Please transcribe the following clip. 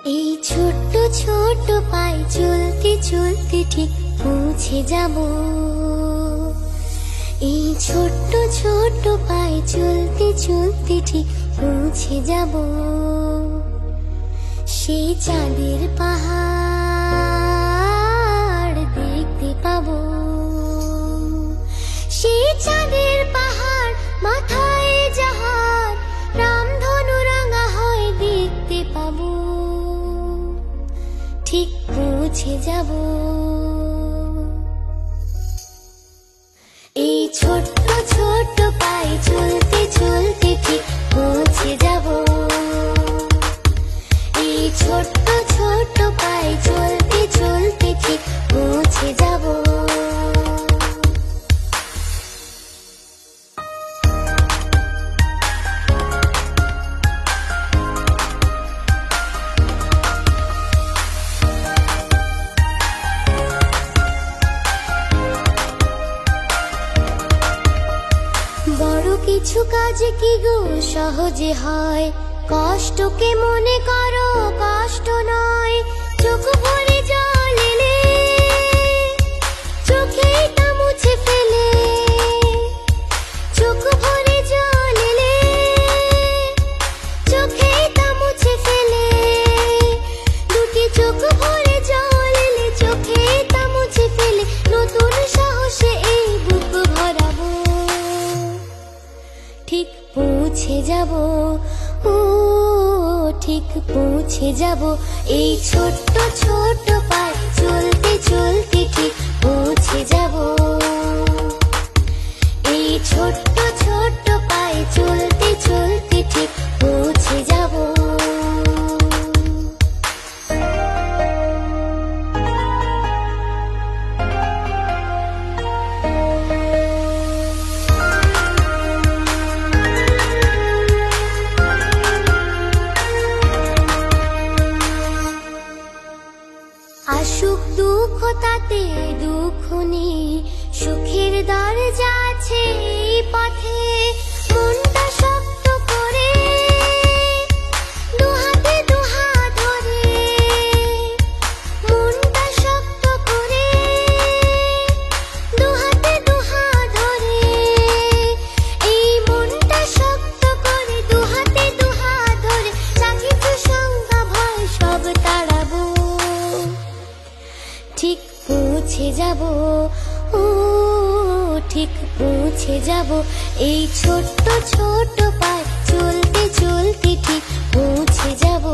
এই ছোট্ট ছোট্ট পায়ে চলতে চলতে ঠিক পৌঁছে যাব। এই ছোট্ট ছোট্ট পায়ে চলতে চলতে ঠিক পৌঁছে যাব। সেই চাঁদের পাহাড় দেখতে পাবো। সেই চাঁদের পাহাড় মাথায় যাহার রামধনু রাঙা হয় দেখতে পাবো। ঠিক পৌঁছে যাব। এই ছোট্ট ছোট্ট পায়ে চলতে চলতে ঠিক পৌঁছে যাব। এই ছোট্ট ছোট্ট পায়ে চলতে চলতে ঠিক পৌঁছে যাব। বড় কিছু কাজ কি গো সহজে হয়, কষ্টকে মনে করো কষ্ট নয়। চোখ ভরে জল এলে চোখেই তা মুছে ফেলে। চোখ ভরে জল এলে চোখেই তা মুছে ফেলে। দুটি চোখ ভরে জল এলে চোখেই তা মুছে ফেলে। নতুন সাহসে এই বুক ভরাবো। ঠিক পৌঁছে যাব, ও ঠিক পৌঁছে যাব। এই ছোট্ট ছোট্ট পায়ে চলতে চলতে ঠিক পৌঁছে যাব। এই ছোট্ট ছোট্ট পায়ে চলতে চলতে ঠিক পৌঁছে যাব। আসুক দুঃখ তাতে দুঃখ নেই, সুখের দরজা আছে এই পথে। মনটা শক্ত করে দুহাতে দুহাত ধরে। মনটা শক্ত করে দুহাতে দুহাত ধরে। এই মনটা শক্ত করে দুহাতে দুহাত ধরে। যা কিছু শঙ্কা ভয় সব তাড়াবো। ঠিক পৌঁছে যাব, ও ঠিক পৌঁছে যাব। এই ছোট্ট ছোট্ট পায়ে চলতে চলতে ঠিক পৌঁছে যাব।